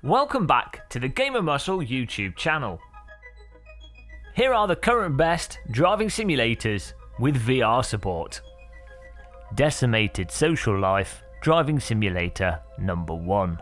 Welcome back to the Gamer Muscle YouTube channel. Here are the current best driving simulators with VR support. Decimated Social Life Driving Simulator number 1.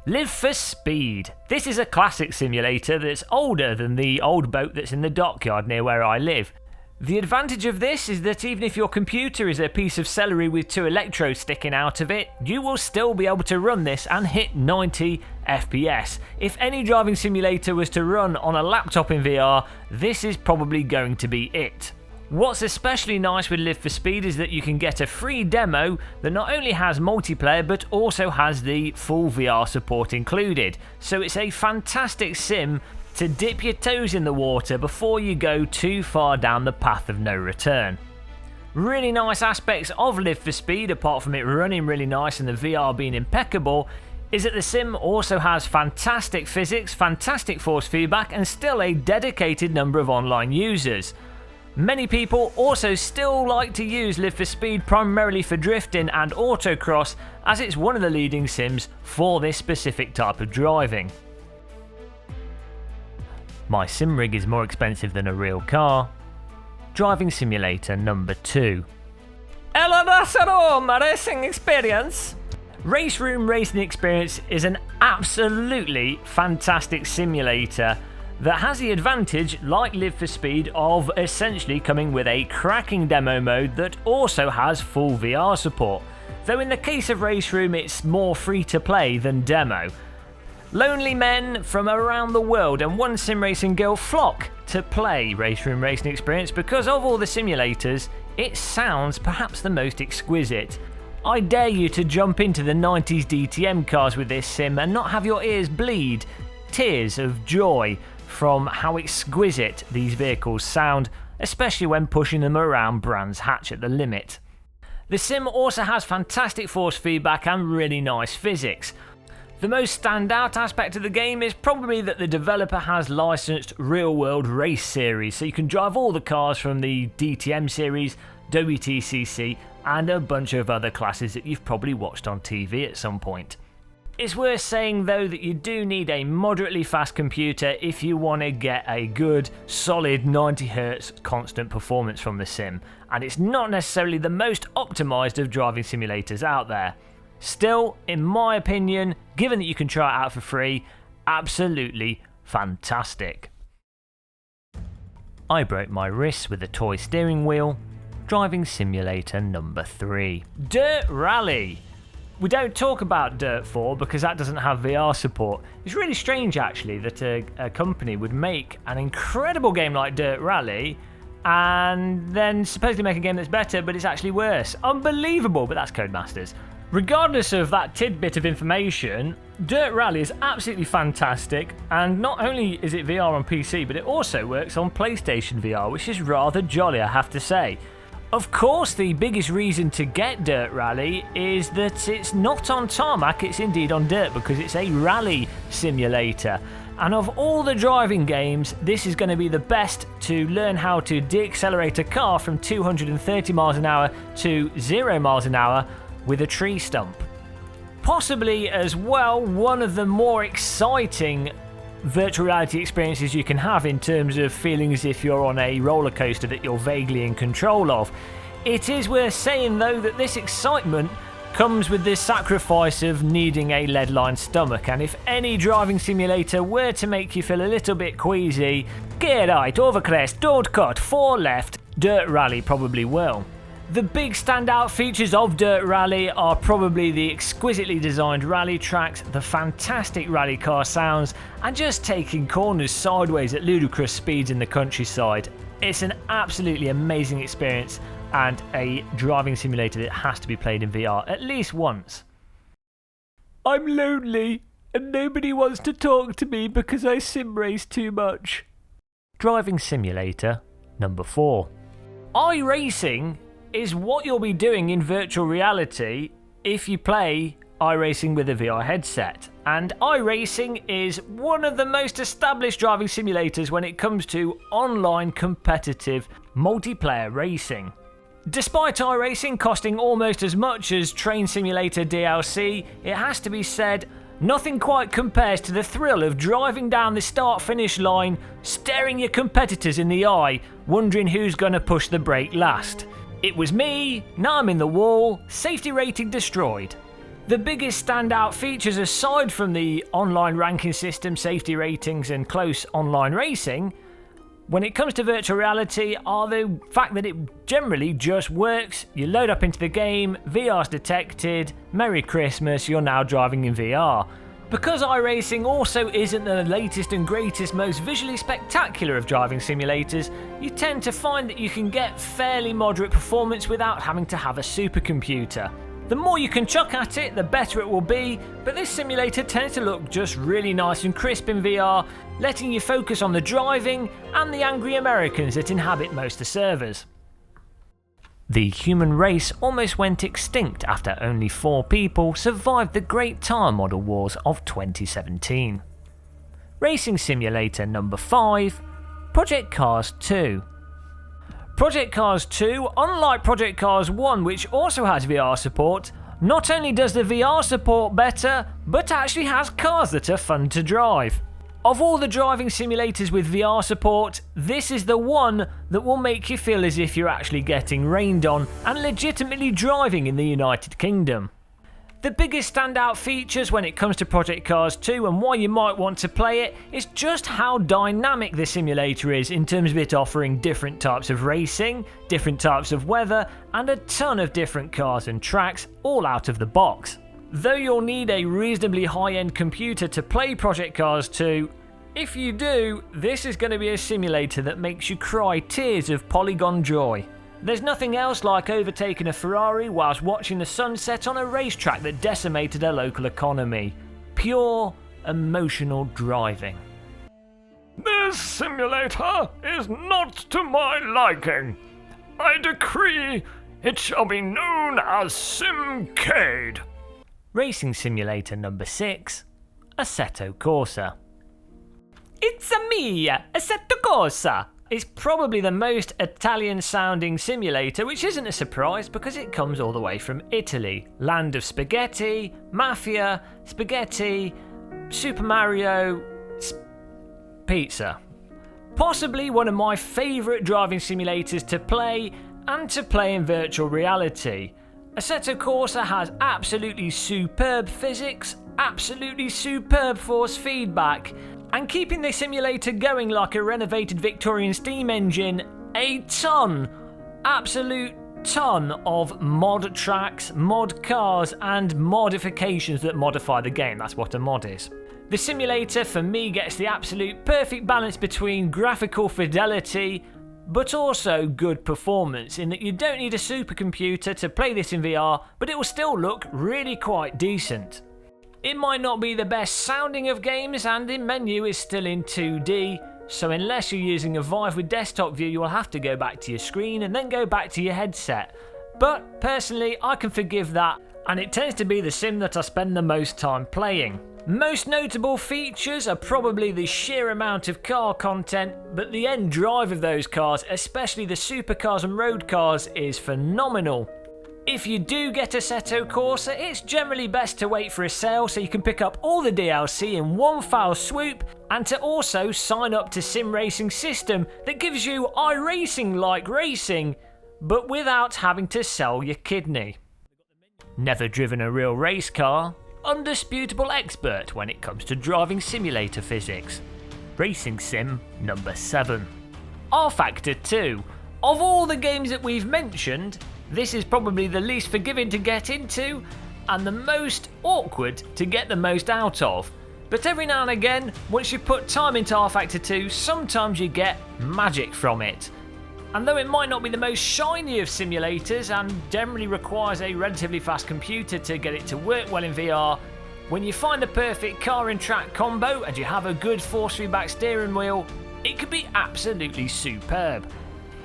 Live for Speed. This is a classic simulator that's older than the old boat that's in the dockyard near where I live. The advantage of this is that even if your computer is a piece of celery with 2 electrodes sticking out of it, you will still be able to run this and hit 90 FPS. If any driving simulator was to run on a laptop in VR, this is probably going to be it. What's especially nice with Live for Speed is that you can get a free demo that not only has multiplayer but also has the full VR support included. So it's a fantastic sim to dip your toes in the water before you go too far down the path of no return. Really nice aspects of Live for Speed, apart from it running really nice and the VR being impeccable, is that the sim also has fantastic physics, fantastic force feedback and still a dedicated number of online users. Many people also still like to use Live for Speed primarily for drifting and autocross, as it's one of the leading sims for this specific type of driving. My sim rig is more expensive than a real car. Driving Simulator number 2. RaceRoom racing experience. RaceRoom racing experience is an absolutely fantastic simulator that has the advantage, like Live for Speed, of essentially coming with a cracking demo mode that also has full VR support. Though in the case of RaceRoom it's more free to play than demo. Lonely men from around the world and one sim racing girl flock to play RaceRoom racing experience because of all the simulators, it sounds perhaps the most exquisite. I dare you to jump into the 90s DTM cars with this sim and not have your ears bleed tears of joy from how exquisite these vehicles sound, especially when pushing them around Brands Hatch at the limit. The sim also has fantastic force feedback and really nice physics. The most standout aspect of the game is probably that the developer has licensed real-world race series, so you can drive all the cars from the DTM series, WTCC, and a bunch of other classes that you've probably watched on TV at some point. It's worth saying though that you do need a moderately fast computer if you want to get a good, solid 90Hz constant performance from the sim, and it's not necessarily the most optimised of driving simulators out there. Still, in my opinion, given that you can try it out for free, absolutely fantastic. I broke my wrists with a toy steering wheel. Driving Simulator number 3. Dirt Rally. We don't talk about Dirt 4 because that doesn't have VR support. It's really strange actually that a company would make an incredible game like Dirt Rally and then supposedly make a game that's better but it's actually worse. Unbelievable, but that's Codemasters. Regardless of that tidbit of information, Dirt Rally is absolutely fantastic, and not only is it VR on PC, but it also works on PlayStation VR, which is rather jolly, I have to say. Of course, the biggest reason to get Dirt Rally is that it's not on tarmac, it's indeed on dirt, because it's a rally simulator. And of all the driving games, this is going to be the best to learn how to deaccelerate a car from 230 miles an hour to 0 miles an hour with a tree stump. Possibly as well one of the more exciting virtual reality experiences you can have in terms of feeling as if you're on a roller coaster that you're vaguely in control of. It is worth saying though that this excitement comes with the sacrifice of needing a lead-lined stomach, and if any driving simulator were to make you feel a little bit queasy, gear right, over crest, don't cut, 4 left, Dirt Rally probably will. The big standout features of Dirt Rally are probably the exquisitely designed rally tracks, the fantastic rally car sounds, and just taking corners sideways at ludicrous speeds in the countryside. It's an absolutely amazing experience and a driving simulator that has to be played in VR at least once. I'm lonely and nobody wants to talk to me because I sim race too much. Driving Simulator number 4. iRacing is what you'll be doing in virtual reality if you play iRacing with a VR headset. And iRacing is one of the most established driving simulators when it comes to online competitive multiplayer racing. Despite iRacing costing almost as much as Train Simulator DLC, it has to be said Nothing quite compares to the thrill of driving down the start-finish line, staring your competitors in the eye, wondering who's going to push the brake last. It was me, now I'm in the wall, safety rating destroyed. The biggest standout features aside from the online ranking system, safety ratings and close online racing, when it comes to virtual reality, are the fact that it generally just works. You load up into the game, VR's detected, Merry Christmas, you're now driving in VR. Because iRacing also isn't the latest and greatest, most visually spectacular of driving simulators, you tend to find that you can get fairly moderate performance without having to have a supercomputer. The more you can chuck at it, the better it will be, but this simulator tends to look just really nice and crisp in VR, letting you focus on the driving and the angry Americans that inhabit most of the servers. The human race almost went extinct after only 4 people survived the Great Tire Model Wars of 2017. Racing Simulator number 5, Project Cars 2. Project Cars 2, unlike Project Cars 1 which also has VR support, not only does the VR support better, but actually has cars that are fun to drive. Of all the driving simulators with VR support, this is the one that will make you feel as if you're actually getting rained on and legitimately driving in the United Kingdom. The biggest standout features when it comes to Project Cars 2 and why you might want to play it is just how dynamic the simulator is in terms of it offering different types of racing, different types of weather, and a ton of different cars and tracks all out of the box. Though you'll need a reasonably high-end computer to play Project Cars 2, if you do, this is going to be a simulator that makes you cry tears of polygon joy. There's nothing else like overtaking a Ferrari whilst watching the sunset on a racetrack that decimated a local economy. Pure, emotional driving. This simulator is not to my liking. I decree it shall be known as Simcade. Racing Simulator number 6, Assetto Corsa. It's a me, Assetto Corsa! It's probably the most Italian-sounding simulator, which isn't a surprise because it comes all the way from Italy. Land of spaghetti, mafia, spaghetti, Super Mario, pizza. Possibly one of my favourite driving simulators to play, and to play in virtual reality. Assetto Corsa has absolutely superb physics, absolutely superb force feedback, and keeping the simulator going like a renovated Victorian steam engine, a ton, absolute ton of mod tracks, mod cars, and modifications that modify the game. That's what a mod is. The simulator for me gets the absolute perfect balance between graphical fidelity but also good performance, in that you don't need a supercomputer to play this in VR, but it will still look really quite decent. It might not be the best sounding of games, and the menu is still in 2D, so unless you're using a VIVE with desktop view, you'll have to go back to your screen and then go back to your headset. But personally, I can forgive that, and it tends to be the sim that I spend the most time playing. Most notable features are probably the sheer amount of car content, but the end drive of those cars, especially the supercars and road cars, is phenomenal. If you do get Assetto Corsa, it's generally best to wait for a sale so you can pick up all the DLC in one foul swoop, and to also sign up to Sim Racing System that gives you iRacing-like racing, but without having to sell your kidney. Never driven a real race car? Undisputable expert when it comes to driving simulator physics. Racing Sim number 7. rFactor 2. Of all the games that we've mentioned, this is probably the least forgiving to get into and the most awkward to get the most out of. But every now and again, once you put time into rFactor 2, sometimes you get magic from it. And though it might not be the most shiny of simulators and generally requires a relatively fast computer to get it to work well in VR, when you find the perfect car and track combo and you have a good force feedback steering wheel, it can be absolutely superb.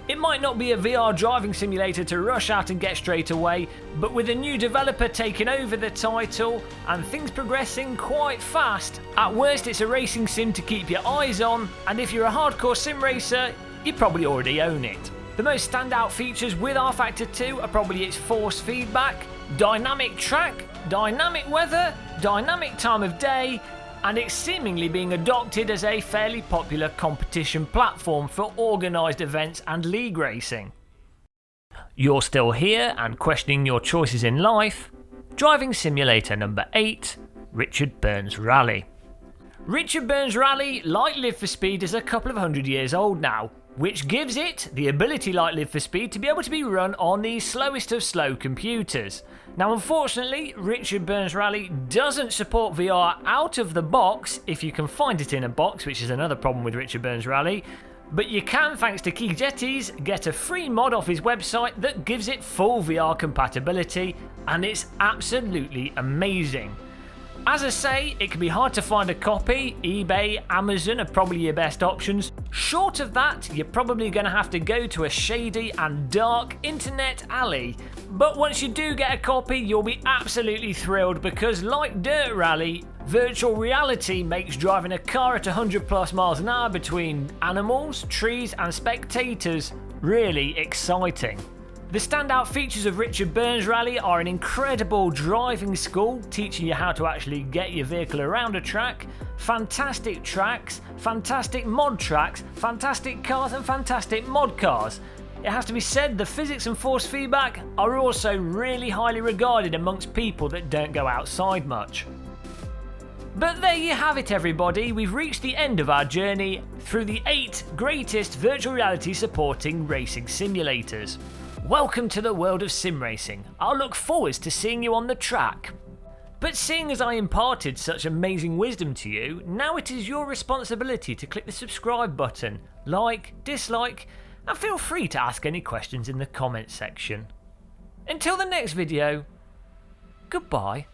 It might not be a VR driving simulator to rush out and get straight away, but with a new developer taking over the title and things progressing quite fast, at worst it's a racing sim to keep your eyes on, and if you're a hardcore sim racer, you probably already own it. The most standout features with rFactor 2 are probably its force feedback, Dynamic track, dynamic weather, dynamic time of day, and it's seemingly being adopted as a fairly popular competition platform for organised events and league racing. You're still here and questioning your choices in life? Driving Simulator number 8, Richard Burns Rally. Richard Burns Rally, like Live for Speed, is a couple of hundred years old now, which gives it the ability, like Live for Speed, to be able to be run on the slowest of slow computers. Now unfortunately, Richard Burns Rally doesn't support VR out of the box, if you can find it in a box, which is another problem with Richard Burns Rally, but you can, thanks to Key Jetties, get a free mod off his website that gives it full VR compatibility, and it's absolutely amazing. As I say, it can be hard to find a copy. eBay, Amazon are probably your best options. Short of that, you're probably going to have to go to a shady and dark internet alley. But once you do get a copy, you'll be absolutely thrilled because, like Dirt Rally, virtual reality makes driving a car at 100 plus miles an hour between animals, trees and spectators really exciting. The standout features of Richard Burns Rally are an incredible driving school teaching you how to actually get your vehicle around a track, fantastic tracks, fantastic mod tracks, fantastic cars and fantastic mod cars. It has to be said the physics and force feedback are also really highly regarded amongst people that don't go outside much. But there you have it everybody, we've reached the end of our journey through the 8 greatest virtual reality supporting racing simulators. Welcome to the world of sim racing. I'll look forward to seeing you on the track. But seeing as I imparted such amazing wisdom to you, now it is your responsibility to click the subscribe button, like, dislike, and feel free to ask any questions in the comments section. Until the next video, goodbye.